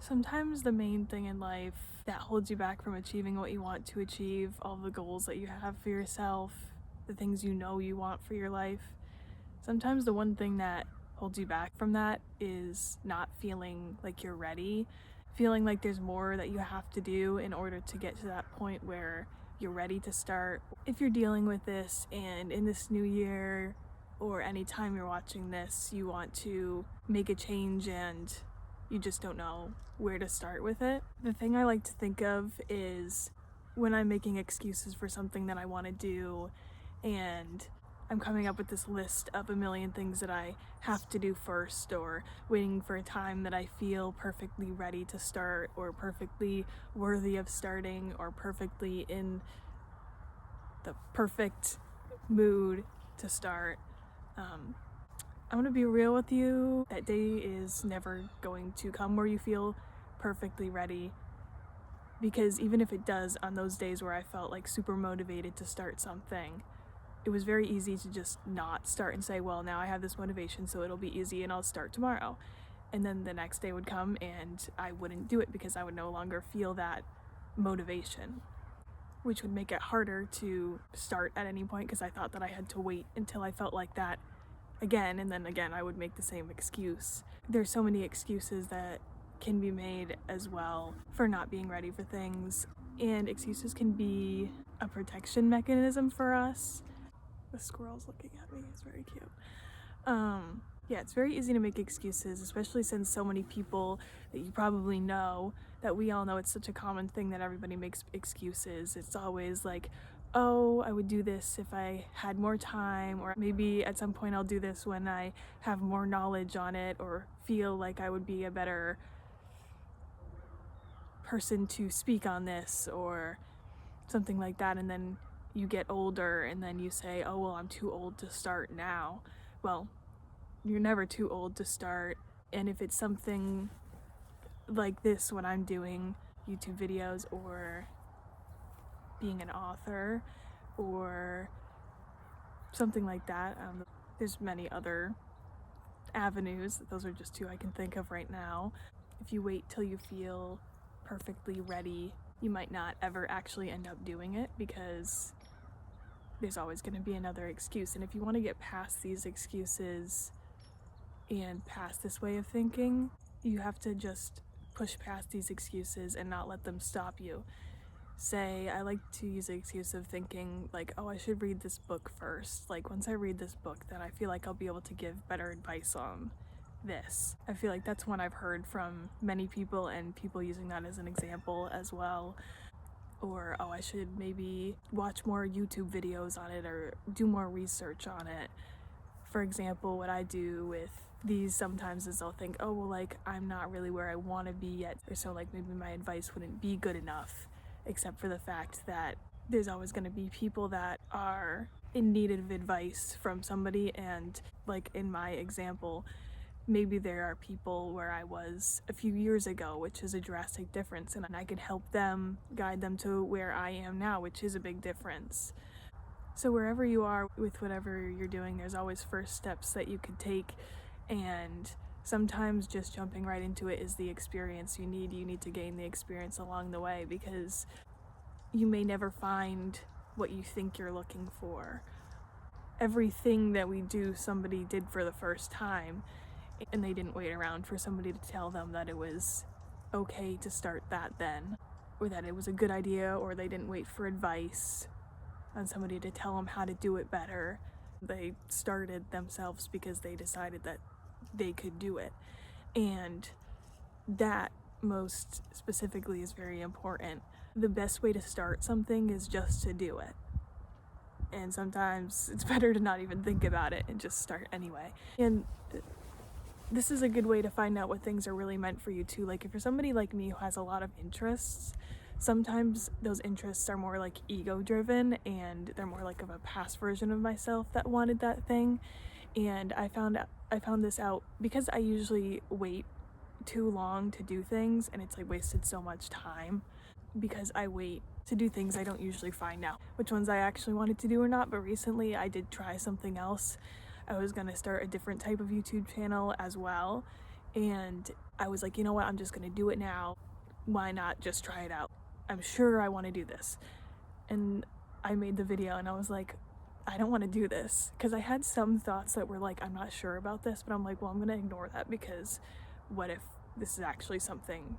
Sometimes the main thing in life that holds you back from achieving what you want to achieve, all the goals that you have for yourself, the things you know you want for your life, sometimes the one thing that holds you back from that is not feeling like you're ready, feeling like there's more that you have to do in order to get to that point where you're ready to start. If you're dealing with this and in this new year or anytime you're watching this, you want to make a change and you just don't know where to start with it. The thing I like to think of is when I'm making excuses for something that I want to do and I'm coming up with this list of a million things that I have to do first, or waiting for a time that I feel perfectly ready to start, or perfectly worthy of starting, or perfectly in the perfect mood to start. I'm gonna be real with you, that day is never going to come where you feel perfectly ready, because even if it does, on those days where I felt like super motivated to start something, it was very easy to just not start and say, well, now I have this motivation, so it'll be easy and I'll start tomorrow. And then the next day would come and I wouldn't do it because I would no longer feel that motivation, which would make it harder to start at any point because I thought that I had to wait until I felt like that again, and then again I would make the same excuse. There's so many excuses that can be made as well for not being ready for things, and excuses can be a protection mechanism for us. The squirrel's looking at me, it's very cute. Yeah, it's very easy to make excuses, especially since so many people that you probably know, that we all know it's such a common thing that everybody makes excuses. It's always like, oh, I would do this if I had more time, or maybe at some point I'll do this when I have more knowledge on it, or feel like I would be a better person to speak on this, or something like that. And then you get older and then you say, oh, well, I'm too old to start now. Well, you're never too old to start. And if it's something like this, when I'm doing YouTube videos or being an author or something like that, there's many other avenues. Those are just two I can think of right now. If you wait till you feel perfectly ready, you might not ever actually end up doing it because there's always going to be another excuse. And if you want to get past these excuses and past this way of thinking, you have to just push past these excuses and not let them stop you. Say, I like to use the excuse of thinking like, oh, I should read this book first. Like, once I read this book, then I feel like I'll be able to give better advice on this. I feel like that's one I've heard from many people, and people using that as an example as well. Or, oh, I should maybe watch more YouTube videos on it or do more research on it. For example, what I do with these sometimes is I'll think, oh, well, like, I'm not really where I want to be yet, or so like maybe my advice wouldn't be good enough, except for the fact that there's always going to be people that are in need of advice from somebody. And like in my example, maybe there are people where I was a few years ago, which is a drastic difference, and I could help them, guide them to where I am now, which is a big difference. So wherever you are with whatever you're doing, there's always first steps that you could take, and sometimes just jumping right into it is the experience you need. You need to gain the experience along the way, because you may never find what you think you're looking for. Everything that we do, somebody did for the first time, and they didn't wait around for somebody to tell them that it was okay to start that then, or that it was a good idea, or they didn't wait for advice on somebody to tell them how to do it better. They started themselves because they decided that they could do it. And that most specifically is very important. The best way to start something is just to do it. And sometimes it's better to not even think about it and just start anyway. And this is a good way to find out what things are really meant for you too. Like, if you're somebody like me who has a lot of interests, sometimes those interests are more like ego driven, and they're more like of a past version of myself that wanted that thing. And I found this out because I usually wait too long to do things, and it's like wasted so much time because I wait to do things I don't usually find out which ones I actually wanted to do or not. But recently I did try something else. I was gonna start a different type of YouTube channel as well, And I was like, you know what, I'm just gonna do it now. Why not just try it out? I'm sure I want to do this. And I made the video and I was like, I don't want to do this, because I had some thoughts that were like, I'm not sure about this, but I'm like, well, I'm gonna ignore that, because what if this is actually something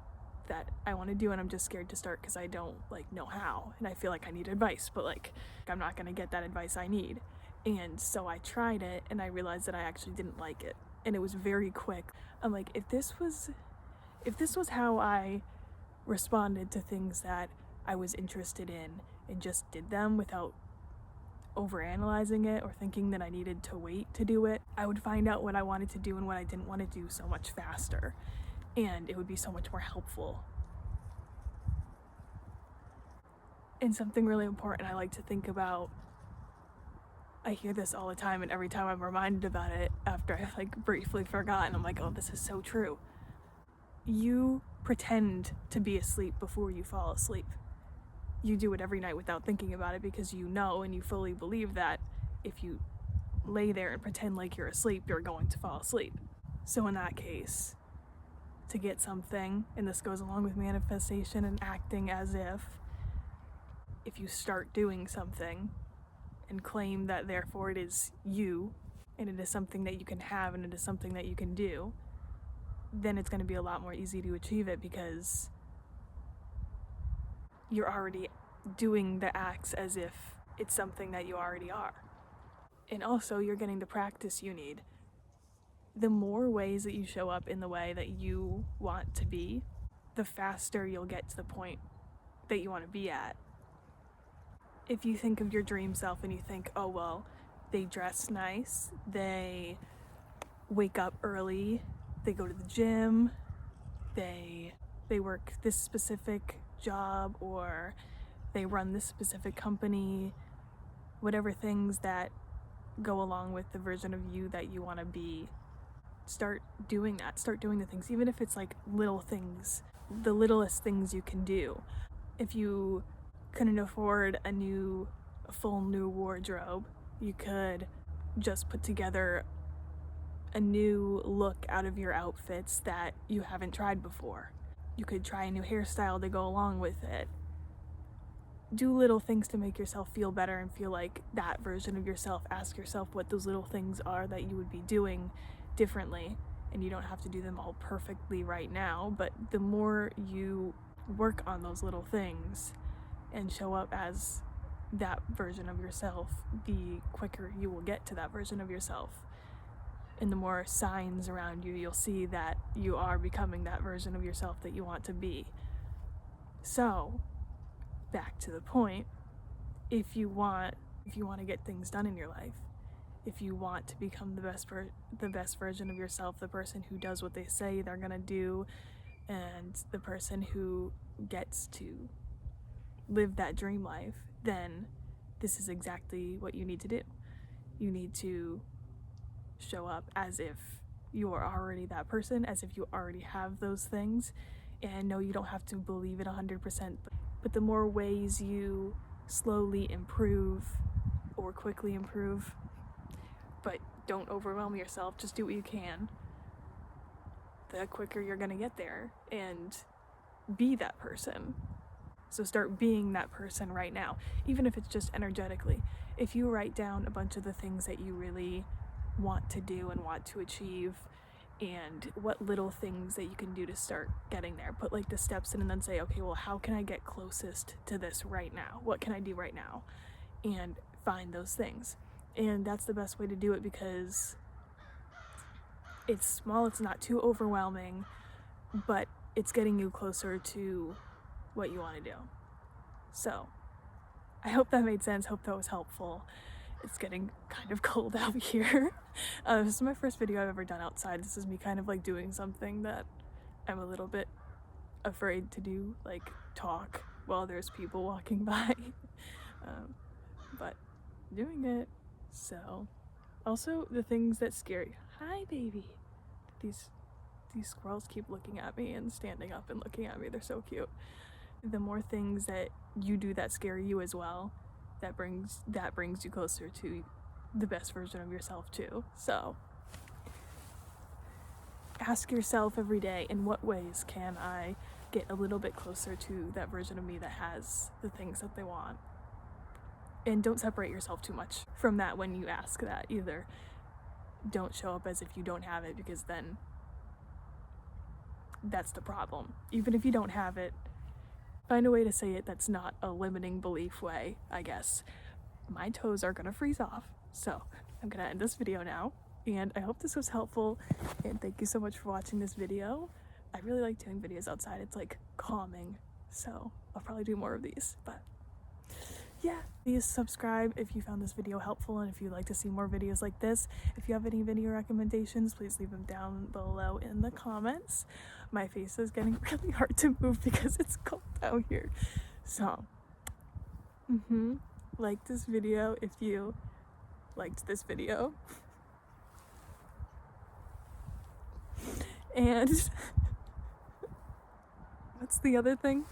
that I want to do and I'm just scared to start because I don't like know how, and I feel like I need advice, but like I'm not gonna get that advice I need. And so I tried it and I realized that I actually didn't like it, and it was very quick. I'm like, if this was how I responded to things that I was interested in and just did them without overanalyzing it or thinking that I needed to wait to do it, I would find out what I wanted to do and what I didn't want to do so much faster, and it would be so much more helpful. And something really important I like to think about, I hear this all the time, and every time I'm reminded about it after I've like briefly forgotten, I'm like, oh, this is so true. You pretend to be asleep before you fall asleep. You do it every night without thinking about it, because you know and you fully believe that if you lay there and pretend like you're asleep, you're going to fall asleep. So in that case, to get something, and this goes along with manifestation and acting as if you start doing something and claim that therefore it is you, and it is something that you can have, and it is something that you can do, then it's going to be a lot more easy to achieve it, because you're already doing the acts as if it's something that you already are. And also, you're getting the practice you need. The more ways that you show up in the way that you want to be, the faster you'll get to the point that you want to be at. If you think of your dream self and you think, oh, well, they dress nice, they wake up early, they go to the gym, they work this specific job, or they run this specific company, whatever things that go along with the version of you that you want to be, start doing that. Start doing the things, even if it's like little things, the littlest things you can do. If you couldn't afford a full new wardrobe, you could just put together a new look out of your outfits that you haven't tried before. You could try a new hairstyle to go along with it. Do little things to make yourself feel better and feel like that version of yourself. Ask yourself what those little things are that you would be doing differently, and you don't have to do them all perfectly right now, but the more you work on those little things and show up as that version of yourself, the quicker you will get to that version of yourself. And the more signs around you, you'll see that you are becoming that version of yourself that you want to be. So, back to the point, if you want to get things done in your life, if you want to become the best version of yourself, the person who does what they say they're gonna do, and the person who gets to live that dream life, then this is exactly what you need to do. You need to show up as if you are already that person, as if you already have those things. And no, you don't have to believe it 100%, but the more ways you slowly improve or quickly improve, but don't overwhelm yourself, just do what you can, the quicker you're gonna get there and be that person. So start being that person right now, even if it's just energetically. If you write down a bunch of the things that you really want to do and want to achieve, and what little things that you can do to start getting there, put like the steps in, and then say, okay, well, how can I get closest to this right now? What can I do right now? And find those things. And that's the best way to do it, because it's small, it's not too overwhelming, but it's getting you closer to what you want to do. So I hope that made sense. Hope that was helpful. It's getting kind of cold out here. This is my first video I've ever done outside. This is me kind of like doing something that I'm a little bit afraid to do, like talk while there's people walking by. But doing it. So also the things that scare you. Hi, baby. These squirrels keep looking at me and standing up and looking at me. They're so cute. The more things that you do that scare you as well, that brings you closer to the best version of yourself too. So ask yourself every day, in what ways can I get a little bit closer to that version of me that has the things that they want? And don't separate yourself too much from that when you ask that either. Don't show up as if you don't have it, because then that's the problem. Even if you don't have it, find a way to say it that's not a limiting belief way, I guess. My toes are gonna freeze off, so I'm gonna end this video now. And I hope this was helpful, and thank you so much for watching this video. I really like doing videos outside. It's like calming, so I'll probably do more of these. But yeah, please subscribe if you found this video helpful, and if you'd like to see more videos like this. If you have any video recommendations, please leave them down below in the comments. My face is getting really hard to move because it's cold out here. So like this video if you liked this video. And what's the other thing?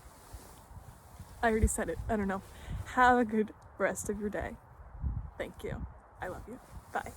I already said it. I don't know. Have a good rest of your day. Thank you. I love you. Bye.